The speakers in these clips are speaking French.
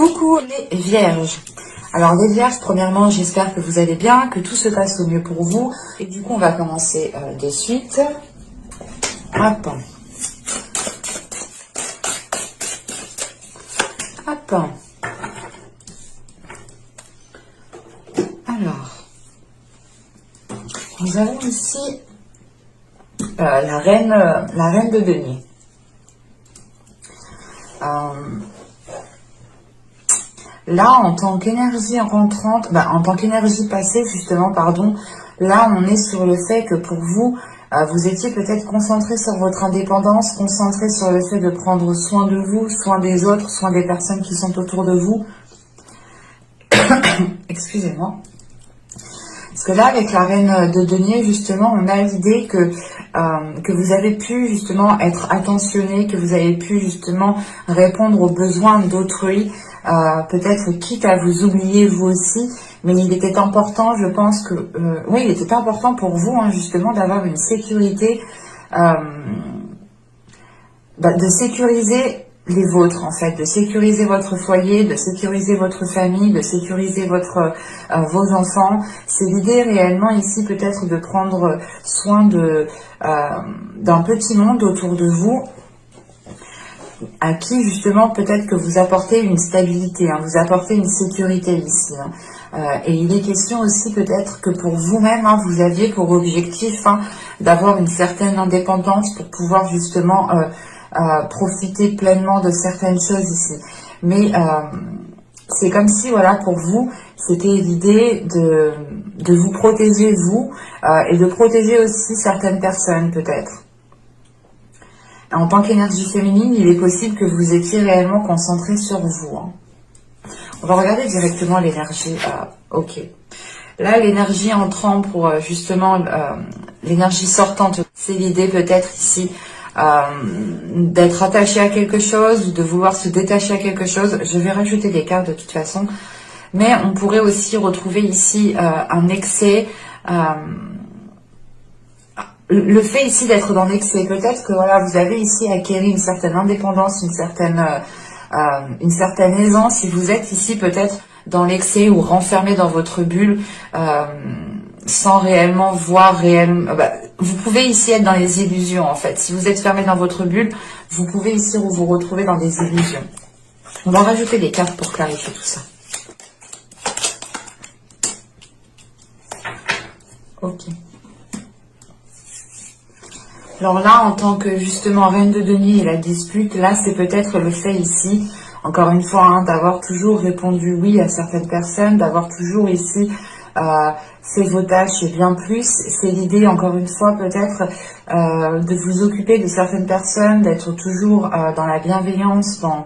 Coucou les vierges. Alors les vierges, premièrement, j'espère que vous allez bien, que tout se passe au mieux pour vous. Et du coup, on va commencer de suite. Hop. Hop. Alors, nous avons ici la reine de denier. Là, en tant qu'énergie rentrante, en tant qu'énergie passée, justement, pardon, là, on est sur le fait que pour vous, vous étiez peut-être concentré sur votre indépendance, concentré sur le fait de prendre soin de vous, soin des autres, soin des personnes qui sont autour de vous. Excusez-moi. Parce que là, avec la reine de denier, justement, on a l'idée que vous avez pu, justement, être attentionné, que vous avez pu, justement, répondre aux besoins d'autrui, peut-être quitte à vous oublier vous aussi, mais il était important, je pense que, oui, il était important pour vous, hein, justement, d'avoir une sécurité, de sécuriser les vôtres, en fait, de sécuriser votre foyer, de sécuriser votre famille, de sécuriser vos enfants. C'est l'idée réellement ici peut-être de prendre soin d'un petit monde autour de vous, à qui justement peut-être que vous apportez une stabilité, hein, vous apportez une sécurité ici. Hein. Et il est question aussi peut-être que pour vous-même, hein, vous aviez pour objectif d'avoir une certaine indépendance pour pouvoir justement profiter pleinement de certaines choses ici. Mais c'est comme si, voilà, pour vous, c'était l'idée de vous protéger vous et de protéger aussi certaines personnes peut-être. En tant qu'énergie féminine, il est possible que vous étiez réellement concentré sur vous. Hein. On va regarder directement l'énergie. Ok. Là, l'énergie entrant pour justement l'énergie sortante, c'est l'idée peut-être ici d'être attaché à quelque chose ou de vouloir se détacher à quelque chose. Je vais rajouter des cartes de toute façon. Mais on pourrait aussi retrouver ici un excès. Le fait ici d'être dans l'excès, peut-être que voilà, vous avez ici acquéri une certaine indépendance, une certaine aisance. Si vous êtes ici peut-être dans l'excès ou renfermé dans votre bulle, sans réellement voir réellement... vous pouvez ici être dans les illusions en fait. Si vous êtes fermé dans votre bulle, vous pouvez ici vous retrouver dans des illusions. On va rajouter des cartes pour clarifier tout ça. Ok. Alors là, en tant que justement reine de denier et la dispute, là c'est peut-être le fait ici, encore une fois, hein, d'avoir toujours répondu oui à certaines personnes, d'avoir toujours ici fait vos tâches et bien plus. C'est l'idée, encore une fois, peut-être de vous occuper de certaines personnes, d'être toujours dans la bienveillance, dans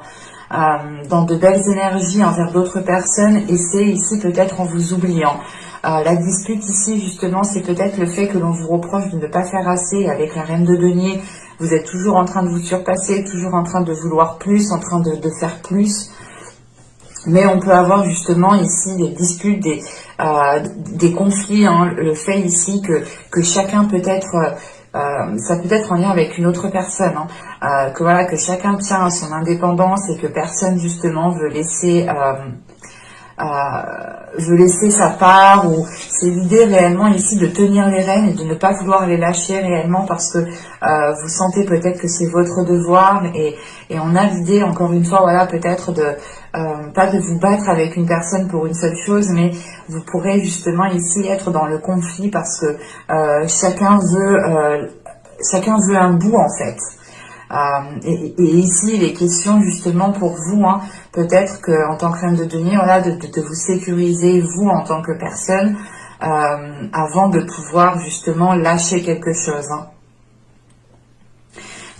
de belles énergies envers d'autres personnes, et c'est ici peut-être en vous oubliant. La dispute ici, justement, c'est peut-être le fait que l'on vous reproche de ne pas faire assez. Avec la reine de denier, vous êtes toujours en train de vous surpasser, toujours en train de vouloir plus, en train de faire plus. Mais on peut avoir justement ici des disputes, des conflits. Hein, le fait ici que chacun peut être... ça peut être en lien avec une autre personne. Hein, que voilà, que chacun tient à son indépendance et que personne justement veut laisser sa part, ou c'est l'idée réellement ici de tenir les rênes et de ne pas vouloir les lâcher réellement parce que vous sentez peut-être que c'est votre devoir, et on a l'idée, encore une fois, voilà, peut-être de pas de vous battre avec une personne pour une seule chose, mais vous pourrez justement ici être dans le conflit parce que chacun veut un bout en fait. Et ici, il est question justement pour vous, hein, peut-être qu'en tant que reine de denier, voilà, de vous sécuriser, vous, en tant que personne, avant de pouvoir justement lâcher quelque chose. Hein.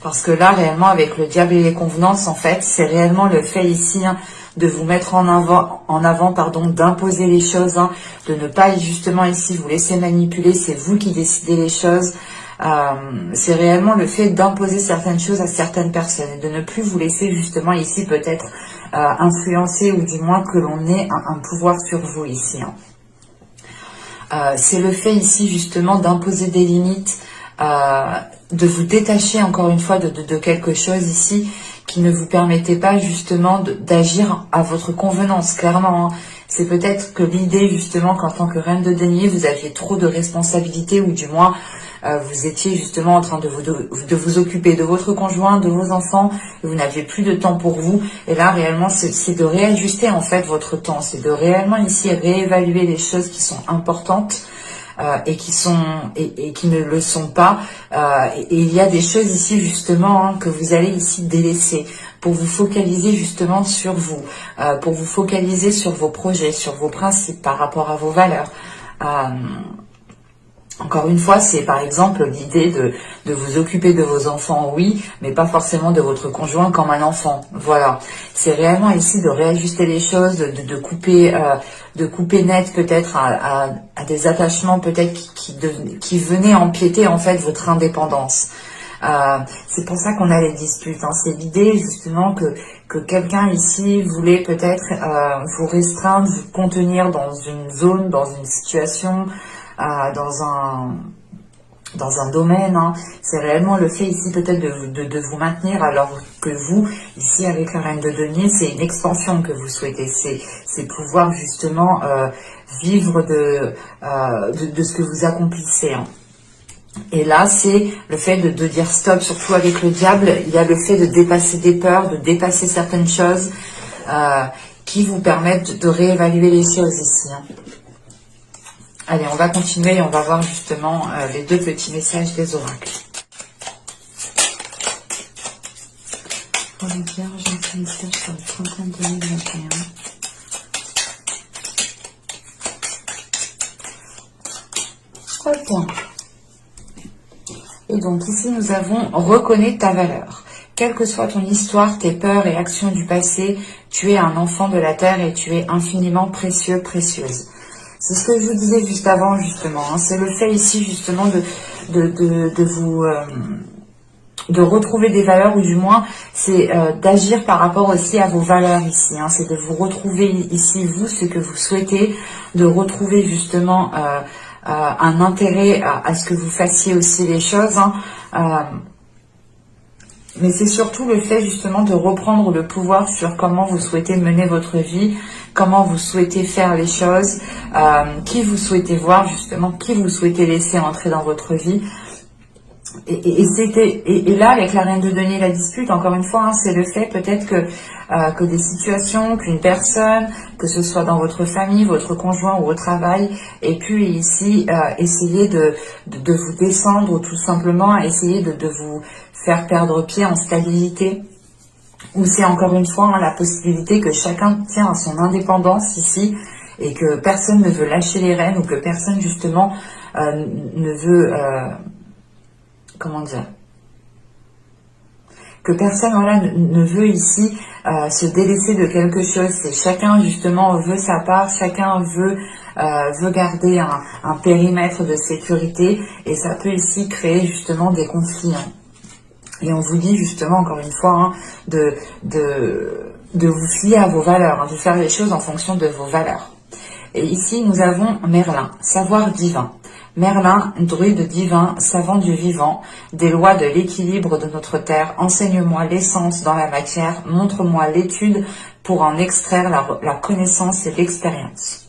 Parce que là, réellement, avec le diable et les convenances, en fait, c'est réellement le fait ici, hein, de vous mettre en avant, d'imposer les choses, hein, de ne pas justement ici vous laisser manipuler, c'est vous qui décidez les choses. C'est réellement le fait d'imposer certaines choses à certaines personnes et de ne plus vous laisser justement ici peut-être influencer, ou du moins que l'on ait un pouvoir sur vous ici. Hein. C'est le fait ici justement d'imposer des limites, de vous détacher encore une fois de quelque chose ici qui ne vous permettait pas justement d'agir à votre convenance, clairement. Hein. C'est peut-être que l'idée justement qu'en tant que reine de denier, vous aviez trop de responsabilités, ou du moins vous étiez justement en train de vous occuper de votre conjoint, de vos enfants, et vous n'aviez plus de temps pour vous. Et là, réellement, c'est de réajuster en fait votre temps. C'est de réellement ici réévaluer les choses qui sont importantes et qui ne le sont pas. Et il y a des choses ici justement que vous allez ici délaisser pour vous focaliser justement sur vous, pour vous focaliser sur vos projets, sur vos principes par rapport à vos valeurs. Encore une fois, c'est par exemple l'idée de vous occuper de vos enfants, oui, mais pas forcément de votre conjoint comme un enfant. Voilà, c'est réellement ici de réajuster les choses, de couper net peut-être à des attachements peut-être qui venaient empiéter en fait votre indépendance. C'est pour ça qu'on a les disputes. Hein. C'est l'idée justement que quelqu'un ici voulait peut-être vous restreindre, vous contenir dans une zone, dans une situation. Dans un domaine, hein. C'est réellement le fait ici peut-être de vous maintenir, alors que vous, ici avec la reine de denier, c'est une expansion que vous souhaitez, c'est pouvoir justement vivre de ce que vous accomplissez. Hein. Et là, c'est le fait de dire stop, surtout avec le diable, il y a le fait de dépasser des peurs, de dépasser certaines choses qui vous permettent de réévaluer les choses ici. Hein. Allez, on va continuer et on va voir justement les deux petits messages des oracles. Pour les vierges, un petit message sur le printemps 2021. Ok. Et donc ici, nous avons reconnais ta valeur. Quelle que soit ton histoire, tes peurs et actions du passé, tu es un enfant de la terre et tu es infiniment précieux, précieuse. C'est ce que je vous disais juste avant, justement. Hein. C'est le fait ici, justement, de retrouver des valeurs, ou du moins, c'est d'agir par rapport aussi à vos valeurs ici. Hein. C'est de vous retrouver ici, vous, ce que vous souhaitez, de retrouver justement un intérêt à ce que vous fassiez aussi les choses. Hein. Mais c'est surtout le fait justement de reprendre le pouvoir sur comment vous souhaitez mener votre vie, comment vous souhaitez faire les choses, qui vous souhaitez voir justement, qui vous souhaitez laisser entrer dans votre vie. Et là, avec la reine de denier, la dispute, encore une fois, hein, c'est le fait peut-être que des situations, qu'une personne, que ce soit dans votre famille, votre conjoint ou au travail, et puis ici, essayer de vous descendre, ou tout simplement essayer de vous faire perdre pied en stabilité, ou c'est encore une fois hein, la possibilité que chacun tient à son indépendance ici, et que personne ne veut lâcher les rênes, ou que personne justement ne veut... comment dire, que personne voilà, ne veut ici se délaisser de quelque chose. C'est chacun justement veut sa part, chacun veut garder un périmètre de sécurité, et ça peut ici créer justement des conflits. Hein. Et on vous dit justement encore une fois hein, de vous fier à vos valeurs, hein, de faire les choses en fonction de vos valeurs. Et ici nous avons Merlin, savoir divin. Merlin, druide divin, savant du vivant, des lois de l'équilibre de notre terre, enseigne-moi l'essence dans la matière, montre-moi l'étude pour en extraire la connaissance et l'expérience.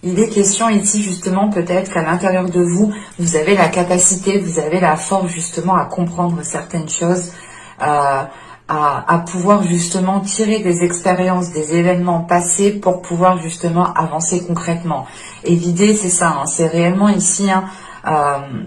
Il est question ici justement peut-être qu'à l'intérieur de vous, vous avez la capacité, vous avez la force justement à comprendre certaines choses, à pouvoir justement tirer des expériences, des événements passés pour pouvoir justement avancer concrètement. Et l'idée c'est ça, hein, c'est réellement ici hein,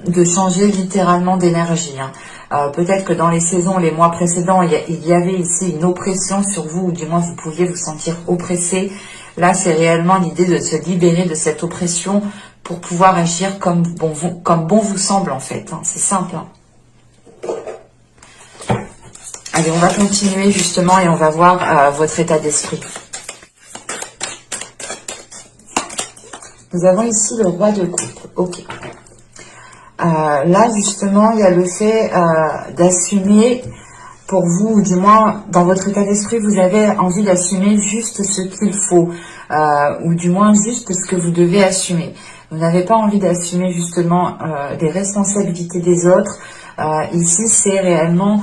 de changer littéralement d'énergie. Hein. Peut-être que dans les saisons, les mois précédents, il y avait ici une oppression sur vous, ou du moins vous pouviez vous sentir oppressé. Là, c'est réellement l'idée de se libérer de cette oppression pour pouvoir agir comme bon vous semble en fait. Hein. C'est simple. Hein. Allez, on va continuer justement et on va voir votre état d'esprit. Nous avons ici le roi de coupe. Ok. Là, justement, il y a le fait d'assumer pour vous, ou du moins, dans votre état d'esprit, vous avez envie d'assumer juste ce qu'il faut, ou du moins juste ce que vous devez assumer. Vous n'avez pas envie d'assumer justement les responsabilités des autres, Ici, c'est réellement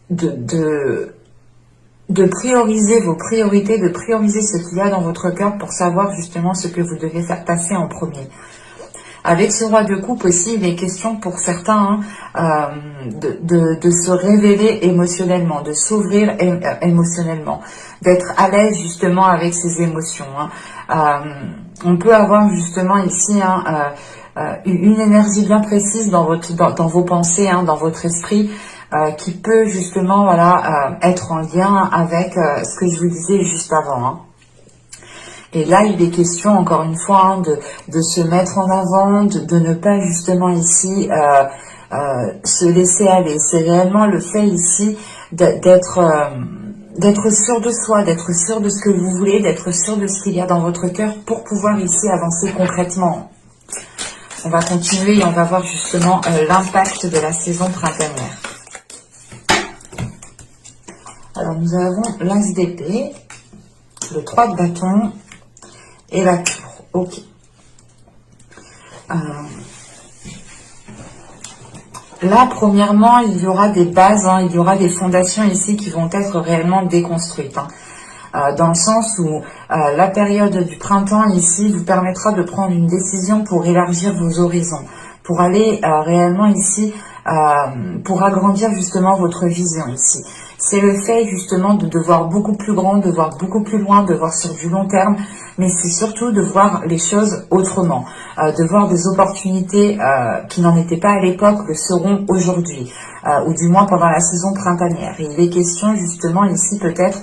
de prioriser vos priorités, de prioriser ce qu'il y a dans votre cœur pour savoir justement ce que vous devez faire passer en premier. Avec ce roi de coupe aussi, il est question pour certains de se révéler émotionnellement, de s'ouvrir émotionnellement, d'être à l'aise justement avec ses émotions. On peut avoir justement ici une énergie bien précise dans vos pensées, dans votre esprit, qui peut justement être en lien avec ce que je vous disais juste avant. Et là, il est question, encore une fois, de se mettre en avant, de ne pas justement ici se laisser aller. C'est réellement le fait ici d'être sûr de soi, d'être sûr de ce que vous voulez, d'être sûr de ce qu'il y a dans votre cœur pour pouvoir ici avancer concrètement. On va continuer et on va voir justement l'impact de la saison printanière. Alors, nous avons l'As d'épée, le 3 de bâton et la tour. Ok. Là, premièrement, il y aura des bases, il y aura des fondations ici qui vont être réellement déconstruites. Dans le sens où la période du printemps ici vous permettra de prendre une décision pour élargir vos horizons, pour aller réellement ici, pour agrandir justement votre vision ici. C'est le fait justement de voir beaucoup plus grand, de voir beaucoup plus loin, de voir sur du long terme, mais c'est surtout de voir les choses autrement, de voir des opportunités qui n'en étaient pas à l'époque, le seront aujourd'hui, ou du moins pendant la saison printanière. Et il est question justement ici peut-être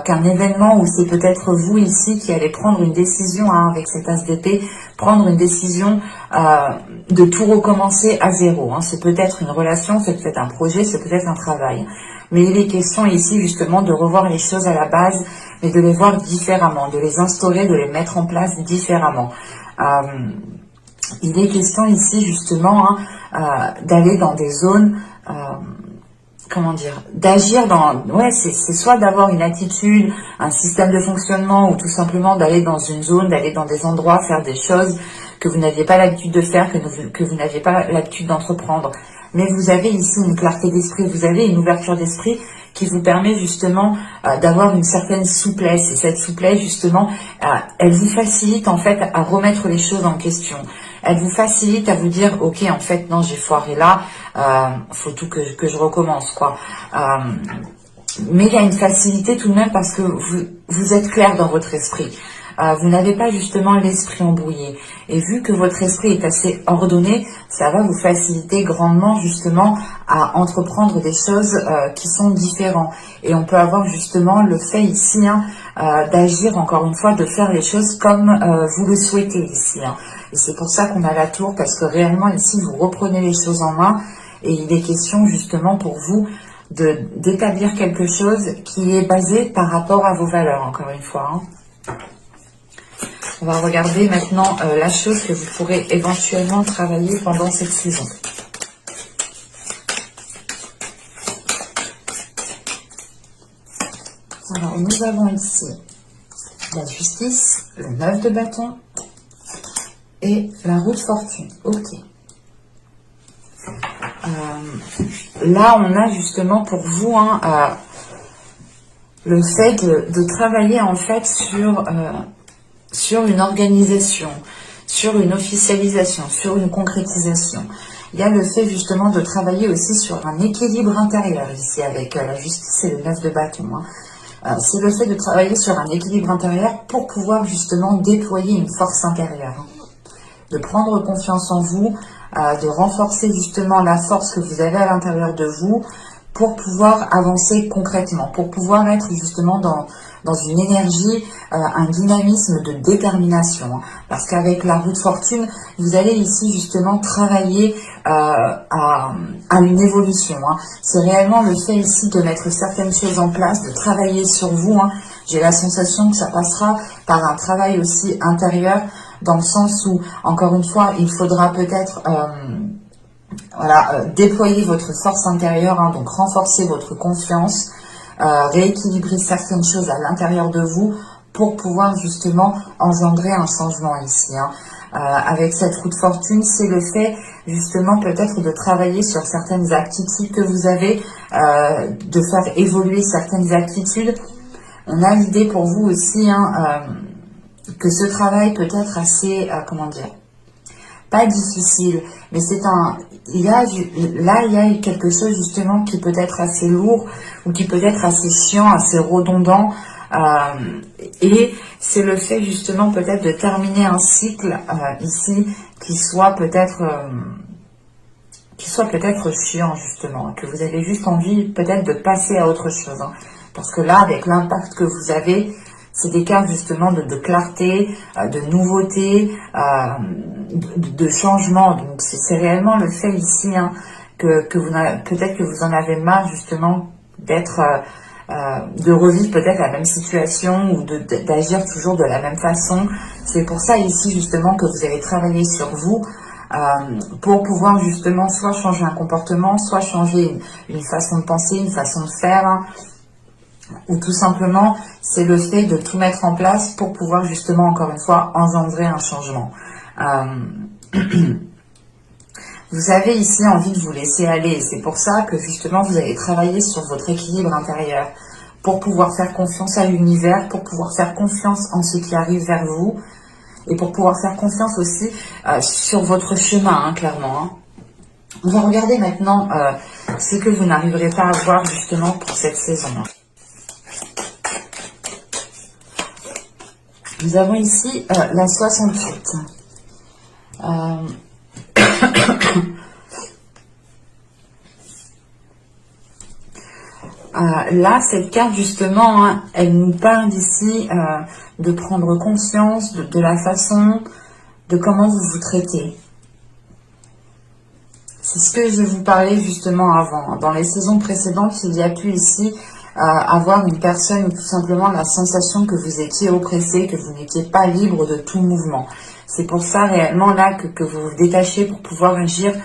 qu'un événement où c'est peut-être vous ici qui allez prendre une décision avec cet As d'épée, prendre une décision de tout recommencer à zéro. C'est peut-être une relation, c'est peut-être un projet, c'est peut-être un travail. Mais il est question ici justement de revoir les choses à la base, mais de les voir différemment, de les instaurer, de les mettre en place différemment. Il est question ici justement d'aller dans des zones... comment dire, d'agir dans... Ouais, c'est soit d'avoir une attitude, un système de fonctionnement, ou tout simplement d'aller dans une zone, d'aller dans des endroits, faire des choses que vous n'aviez pas l'habitude de faire, que vous n'aviez pas l'habitude d'entreprendre. Mais vous avez ici une clarté d'esprit, vous avez une ouverture d'esprit qui vous permet justement d'avoir une certaine souplesse. Et cette souplesse, justement, elle vous facilite en fait à remettre les choses en question. Elle vous facilite à vous dire, ok, en fait, non, j'ai foiré là, faut tout que je recommence, quoi. Mais il y a une facilité tout de même parce que vous êtes clair dans votre esprit. Vous n'avez pas justement l'esprit embrouillé. Et vu que votre esprit est assez ordonné, ça va vous faciliter grandement justement à entreprendre des choses qui sont différentes. Et on peut avoir justement le fait ici d'agir, encore une fois, de faire les choses comme vous le souhaitez ici. Et c'est pour ça qu'on a la tour, parce que réellement ici, vous reprenez les choses en main. Et il est question justement pour vous d'établir quelque chose qui est basé par rapport à vos valeurs, encore une fois. On va regarder maintenant la chose que vous pourrez éventuellement travailler pendant cette saison. Alors, nous avons ici la justice, le 9 de bâton et la roue de fortune. Ok. Là, on a justement pour vous le fait de travailler en fait sur une organisation, sur une officialisation, sur une concrétisation. Il y a le fait justement de travailler aussi sur un équilibre intérieur ici avec la justice et le 9 de bâton. C'est le fait de travailler sur un équilibre intérieur pour pouvoir justement déployer une force intérieure. De prendre confiance en vous, de renforcer justement la force que vous avez à l'intérieur de vous pour pouvoir avancer concrètement, pour pouvoir être justement dans une énergie, un dynamisme de détermination. Parce qu'avec la roue de fortune, vous allez ici justement travailler à une évolution. C'est réellement le fait ici de mettre certaines choses en place, de travailler sur vous. J'ai la sensation que ça passera par un travail aussi intérieur, dans le sens où, encore une fois, il faudra peut-être déployer votre force intérieure, donc renforcer votre confiance, rééquilibrer certaines choses à l'intérieur de vous pour pouvoir justement engendrer un changement ici. avec cette roue de fortune, c'est le fait justement peut-être de travailler sur certaines aptitudes que vous avez, de faire évoluer certaines aptitudes. On a l'idée pour vous aussi que ce travail peut être assez, comment dire, pas difficile, mais c'est il y a quelque chose justement qui peut être assez lourd ou qui peut être assez chiant, assez redondant, et c'est le fait justement peut-être de terminer un cycle ici qui soit peut-être chiant justement, que vous avez juste envie peut-être de passer à autre chose, hein. Parce que là, avec l'impact que vous avez, c'est des cartes justement de clarté, de nouveauté, de changement. Donc c'est réellement le fait ici que vous peut-être que vous en avez marre justement d'être, de revivre peut-être la même situation ou d'agir toujours de la même façon. C'est pour ça ici justement que vous allez travailler sur vous. Pour pouvoir justement soit changer un comportement, soit changer une façon de penser, une façon de faire, hein, ou tout simplement c'est le fait de tout mettre en place pour pouvoir justement encore une fois engendrer un changement. Vous avez ici envie de vous laisser aller, c'est pour ça que justement vous allez travailler sur votre équilibre intérieur pour pouvoir faire confiance à l'univers, pour pouvoir faire confiance en ce qui arrive vers vous et pour pouvoir faire confiance aussi sur votre chemin, hein, clairement, hein. On va regarder maintenant ce que vous n'arriverez pas à voir justement pour cette saison. Nous avons ici la 68. Là, cette carte, justement, hein, elle nous parle ici de prendre conscience de la façon de comment vous vous traitez. C'est ce que je vous parlais justement avant. Dans les saisons précédentes, il y a pu ici avoir une personne ou tout simplement la sensation que vous étiez oppressé, que vous n'étiez pas libre de tout mouvement. C'est pour ça réellement là que vous vous détachez pour pouvoir agir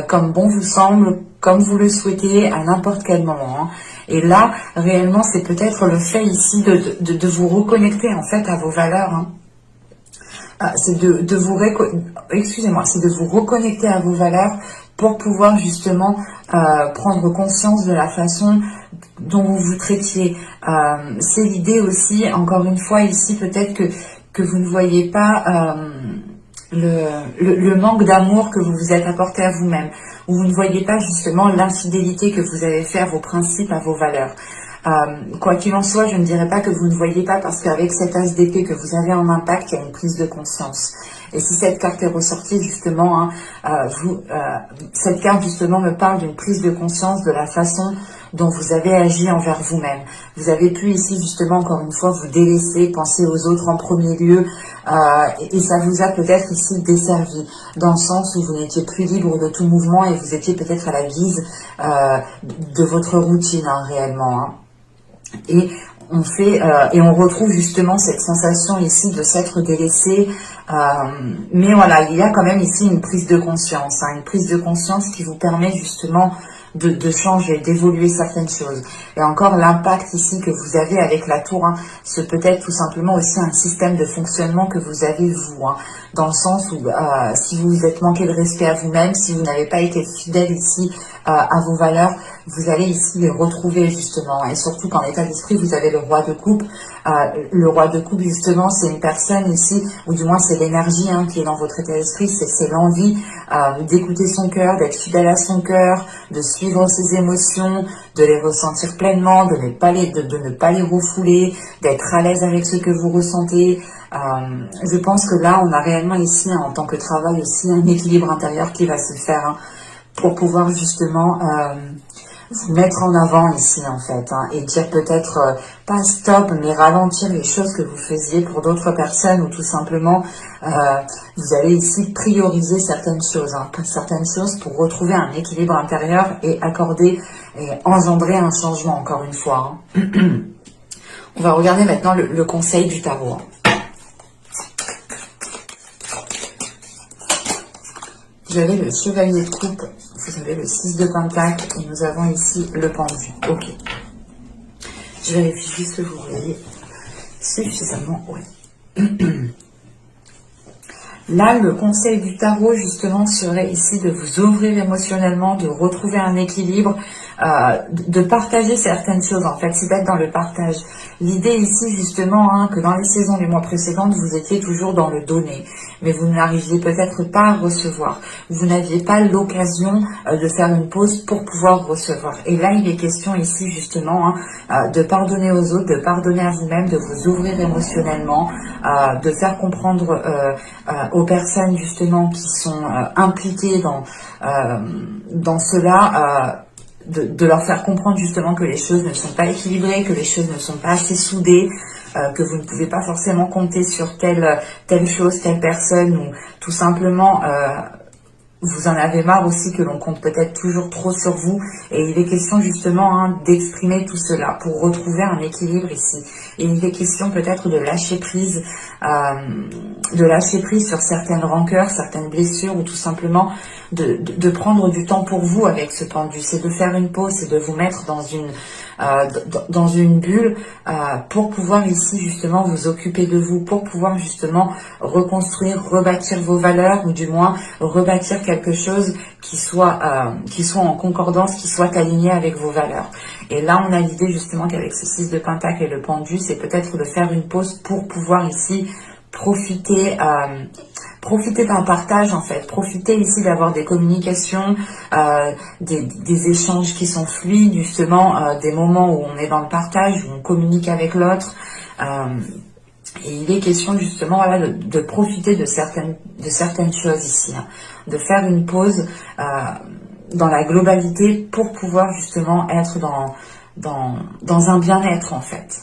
comme bon vous semble, comme vous le souhaitez à n'importe quel moment, hein. Et là, réellement, c'est peut-être le fait ici de vous reconnecter en fait à vos valeurs, hein. C'est de vous reconnecter à vos valeurs pour pouvoir justement prendre conscience de la façon dont vous vous traitiez. C'est l'idée aussi, encore une fois ici, peut-être que vous ne voyez pas le manque d'amour que vous vous êtes apporté à vous-même, ou vous ne voyez pas justement l'infidélité que vous avez fait à vos principes, à vos valeurs. Quoi qu'il en soit, je ne dirais pas que vous ne voyez pas, parce qu'avec cet as d'épée que vous avez en impact, il y a une prise de conscience. Et si cette carte est ressortie justement, hein, cette carte justement me parle d'une prise de conscience de la façon dont vous avez agi envers vous-même. Vous avez pu ici justement encore une fois vous délaisser, penser aux autres en premier lieu, et ça vous a peut-être ici desservi, dans le sens où vous n'étiez plus libre de tout mouvement et vous étiez peut-être à la guise de votre routine, hein, réellement, hein. Et on retrouve justement cette sensation ici de s'être délaissé, mais voilà, il y a quand même ici une prise de conscience, hein, une prise de conscience qui vous permet justement de changer, d'évoluer certaines choses. Et encore l'impact ici que vous avez avec la tour, hein, c'est peut-être tout simplement aussi un système de fonctionnement que vous avez vous, hein, dans le sens où si vous vous êtes manqué de respect à vous-même, si vous n'avez pas été fidèle ici à vos valeurs, vous allez ici les retrouver justement. Et surtout qu'en état d'esprit, vous avez le roi de coupe. Le roi de coupe justement, c'est une personne ici, ou du moins c'est l'énergie, hein, qui est dans votre état d'esprit, c'est l'envie d'écouter son cœur, d'être fidèle à son cœur, de suivre ses émotions, de les ressentir pleinement, de ne pas les refouler, d'être à l'aise avec ce que vous ressentez. Je pense que là, on a réellement ici, hein, en tant que travail aussi, un équilibre intérieur qui va se faire, hein, pour pouvoir justement vous mettre en avant ici en fait, hein, et dire peut-être pas stop, mais ralentir les choses que vous faisiez pour d'autres personnes, ou tout simplement vous allez ici prioriser certaines choses, hein, certaines choses pour retrouver un équilibre intérieur et accorder et engendrer un changement, encore une fois, hein. On va regarder maintenant le conseil du tarot, hein. Vous avez le chevalier de coupe, vous avez le 6 de pentacle et nous avons ici le pendu. Ok. Je vérifie juste que vous voyez suffisamment. Oui. Là, le conseil du tarot, justement, serait ici de vous ouvrir émotionnellement, de retrouver un équilibre, de partager certaines choses, en fait, c'est d'être dans le partage. L'idée ici, justement, hein, que dans les saisons les mois précédentes, vous étiez toujours dans le donner, mais vous n'arriviez peut-être pas à recevoir. Vous n'aviez pas l'occasion de faire une pause pour pouvoir recevoir. Et là, il est question ici, justement, hein, de pardonner aux autres, de pardonner à vous-même, de vous ouvrir émotionnellement, de faire comprendre aux personnes, justement, qui sont impliquées dans cela, de leur faire comprendre justement que les choses ne sont pas équilibrées, que les choses ne sont pas assez soudées, que vous ne pouvez pas forcément compter sur telle chose, telle personne, ou tout simplement vous en avez marre aussi que l'on compte peut-être toujours trop sur vous, et il est question justement hein, d'exprimer tout cela pour retrouver un équilibre ici. Et il est question peut-être de lâcher prise sur certaines rancœurs, certaines blessures, ou tout simplement de prendre du temps pour vous avec ce pendu. C'est de faire une pause, c'est de vous mettre dans une bulle pour pouvoir ici justement vous occuper de vous, pour pouvoir justement reconstruire, rebâtir vos valeurs, ou du moins rebâtir quelque chose qui soit en concordance, qui soit aligné avec vos valeurs. Et là, on a l'idée justement qu'avec ce 6 de Pentacle et le pendu, c'est peut-être de faire une pause pour pouvoir ici profiter d'un partage, en fait, profiter ici d'avoir des communications, des échanges qui sont fluides, justement, des moments où on est dans le partage, où on communique avec l'autre. Et il est question justement voilà, de profiter de certaines choses ici, hein, de faire une pause dans la globalité pour pouvoir justement être dans un bien-être, en fait.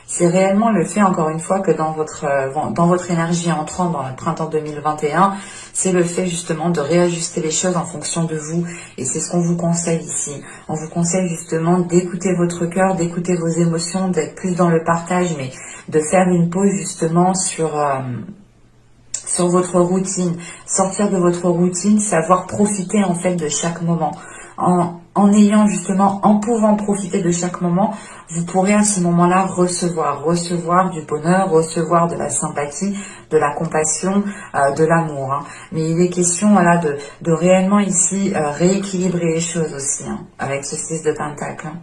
C'est réellement le fait, encore une fois, que dans votre énergie entrant dans le printemps 2021, c'est le fait justement de réajuster les choses en fonction de vous. Et c'est ce qu'on vous conseille ici. On vous conseille justement d'écouter votre cœur, d'écouter vos émotions, d'être plus dans le partage, mais de faire une pause justement sur votre routine. Sortir de votre routine, savoir profiter en fait de chaque moment. En pouvant profiter de chaque moment, vous pourrez à ce moment-là recevoir du bonheur, recevoir de la sympathie, de la compassion, de l'amour. Hein. Mais il est question voilà, de réellement ici rééquilibrer les choses aussi, hein, avec ce 6 de Pentacle. Hein.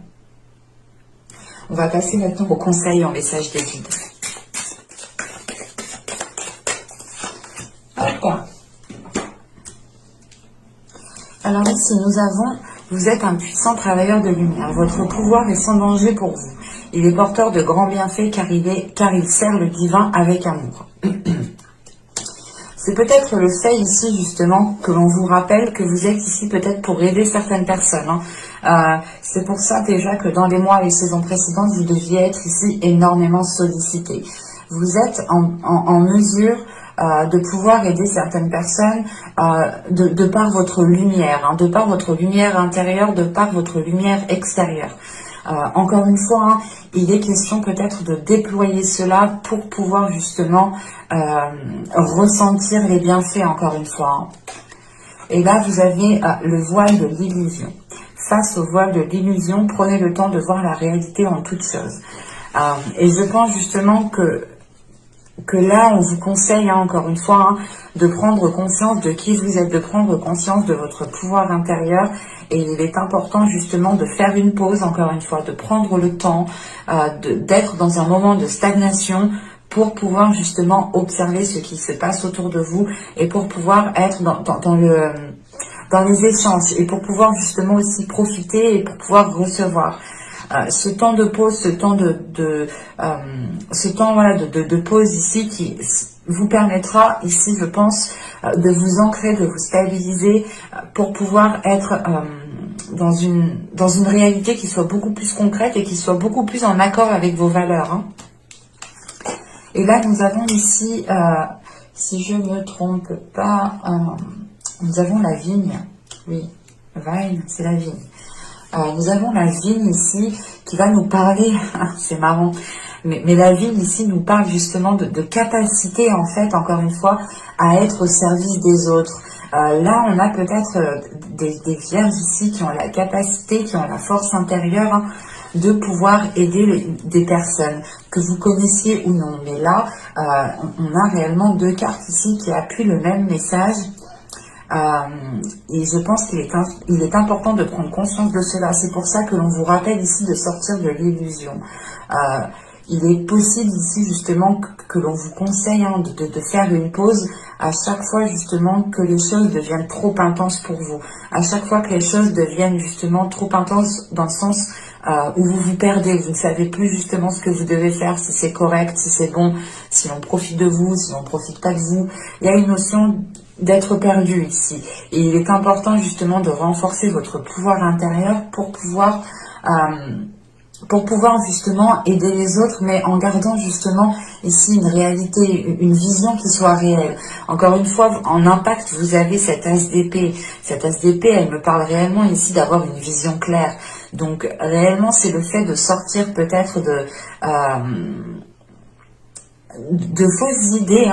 On va passer maintenant au conseil en message des guides. Hop. Alors ici, nous avons, vous êtes un puissant travailleur de lumière. Votre pouvoir est sans danger pour vous. Il est porteur de grands bienfaits car il sert le divin avec amour. C'est peut-être le fait ici justement que l'on vous rappelle que vous êtes ici peut-être pour aider certaines personnes. Hein. C'est pour ça déjà que dans les mois et les saisons précédentes, vous deviez être ici énormément sollicité. Vous êtes en mesure de pouvoir aider certaines personnes de par votre lumière, hein, de par votre lumière intérieure, de par votre lumière extérieure. Encore une fois, hein, il est question peut-être de déployer cela pour pouvoir justement ressentir les bienfaits, encore une fois. Hein. Et là, vous avez le voile de l'illusion. Face au voile de l'illusion, prenez le temps de voir la réalité en toute chose. Et je pense justement que là, on vous conseille, hein, encore une fois, hein, de prendre conscience de qui vous êtes, de prendre conscience de votre pouvoir intérieur. Et il est important, justement, de faire une pause, encore une fois, de prendre le temps, d'être dans un moment de stagnation pour pouvoir, justement, observer ce qui se passe autour de vous et pour pouvoir être dans les échanges et pour pouvoir, justement, aussi profiter et pour pouvoir recevoir. Ce temps de pause, ce temps de pause ici qui vous permettra ici, je pense, de vous ancrer, de vous stabiliser pour pouvoir être dans une réalité qui soit beaucoup plus concrète et qui soit beaucoup plus en accord avec vos valeurs. Hein. Et là, nous avons ici, si je ne me trompe pas, nous avons la vigne. Oui, vine, c'est la vigne. Nous avons la vigne ici qui va nous parler, c'est marrant, mais la vigne ici nous parle justement de capacité en fait, encore une fois, à être au service des autres. Là, on a peut-être des vierges ici qui ont la capacité, qui ont la force intérieure de pouvoir aider des personnes que vous connaissiez ou non. Mais là, on a réellement deux cartes ici qui appuient le même message. Et je pense qu'il est important de prendre conscience de cela. C'est pour ça que l'on vous rappelle ici de sortir de l'illusion. Il est possible ici justement que l'on vous conseille de faire une pause à chaque fois justement que les choses deviennent trop intenses pour vous. À chaque fois que les choses deviennent justement trop intenses dans le sens où vous vous perdez, vous ne savez plus justement ce que vous devez faire, si c'est correct, si c'est bon, si l'on profite de vous, si l'on ne profite pas de vous. Il y a une notion d'être perdu ici. Et il est important justement de renforcer votre pouvoir intérieur pour pouvoir justement aider les autres, mais en gardant justement ici une réalité, une vision qui soit réelle. Encore une fois, en impact, vous avez cette as d'épée. Cette as d'épée, elle me parle réellement ici d'avoir une vision claire. Donc réellement, c'est le fait de sortir peut-être de fausses idées,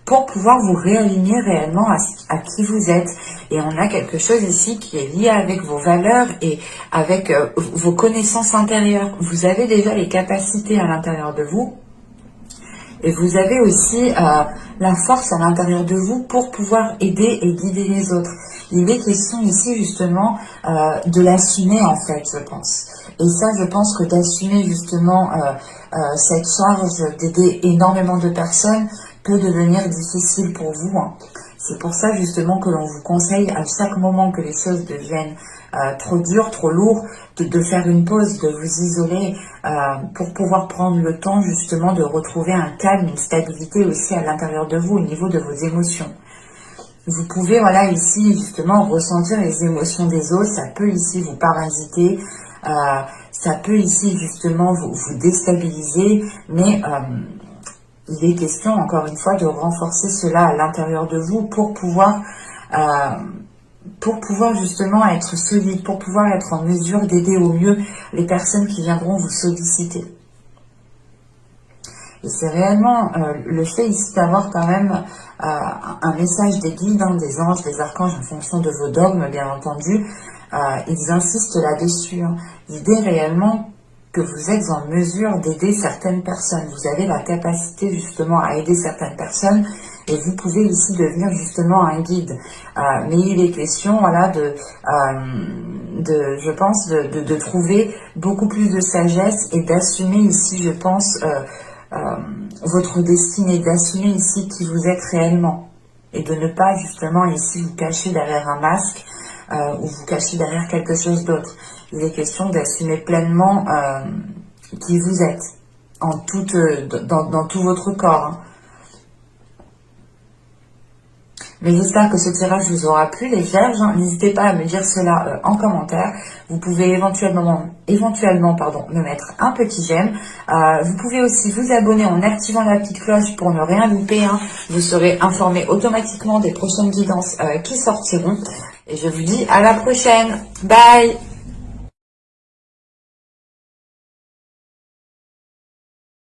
pour pouvoir vous réaligner réellement à qui vous êtes. Et on a quelque chose ici qui est lié avec vos valeurs et avec vos connaissances intérieures. Vous avez déjà les capacités à l'intérieur de vous et vous avez aussi la force à l'intérieur de vous pour pouvoir aider et guider les autres. Il est question ici justement de l'assumer en fait, je pense. Et ça, je pense que d'assumer justement cette charge d'aider énormément de personnes peut devenir difficile pour vous. C'est pour ça justement que l'on vous conseille à chaque moment que les choses deviennent trop dures, trop lourdes, de faire une pause, de vous isoler pour pouvoir prendre le temps justement de retrouver un calme, une stabilité aussi à l'intérieur de vous au niveau de vos émotions. Vous pouvez, voilà, ici justement ressentir les émotions des autres, ça peut ici vous parasiter, ça peut ici justement vous déstabiliser, mais il est question, encore une fois, de renforcer cela à l'intérieur de vous pour pouvoir justement être solide, pour pouvoir être en mesure d'aider au mieux les personnes qui viendront vous solliciter. Et c'est réellement le fait ici d'avoir quand même un message des guides, des anges, des archanges, en fonction de vos dogmes, bien entendu. Ils insistent là-dessus. L'idée réellement que vous êtes en mesure d'aider certaines personnes. Vous avez la capacité justement à aider certaines personnes et vous pouvez ici devenir justement un guide. Mais il est question, voilà, je pense, de trouver beaucoup plus de sagesse et d'assumer ici, je pense, votre destinée, d'assumer ici qui vous êtes réellement et de ne pas justement ici vous cacher derrière un masque ou vous cacher derrière quelque chose d'autre. Il est question d'assumer pleinement qui vous êtes dans tout votre corps. Mais j'espère que ce tirage vous aura plu, les Vierges. N'hésitez pas à me dire cela en commentaire. Vous pouvez éventuellement me mettre un petit j'aime. Vous pouvez aussi vous abonner en activant la petite cloche pour ne rien louper. Vous serez informé automatiquement des prochaines guidances qui sortiront. Et je vous dis à la prochaine. Bye!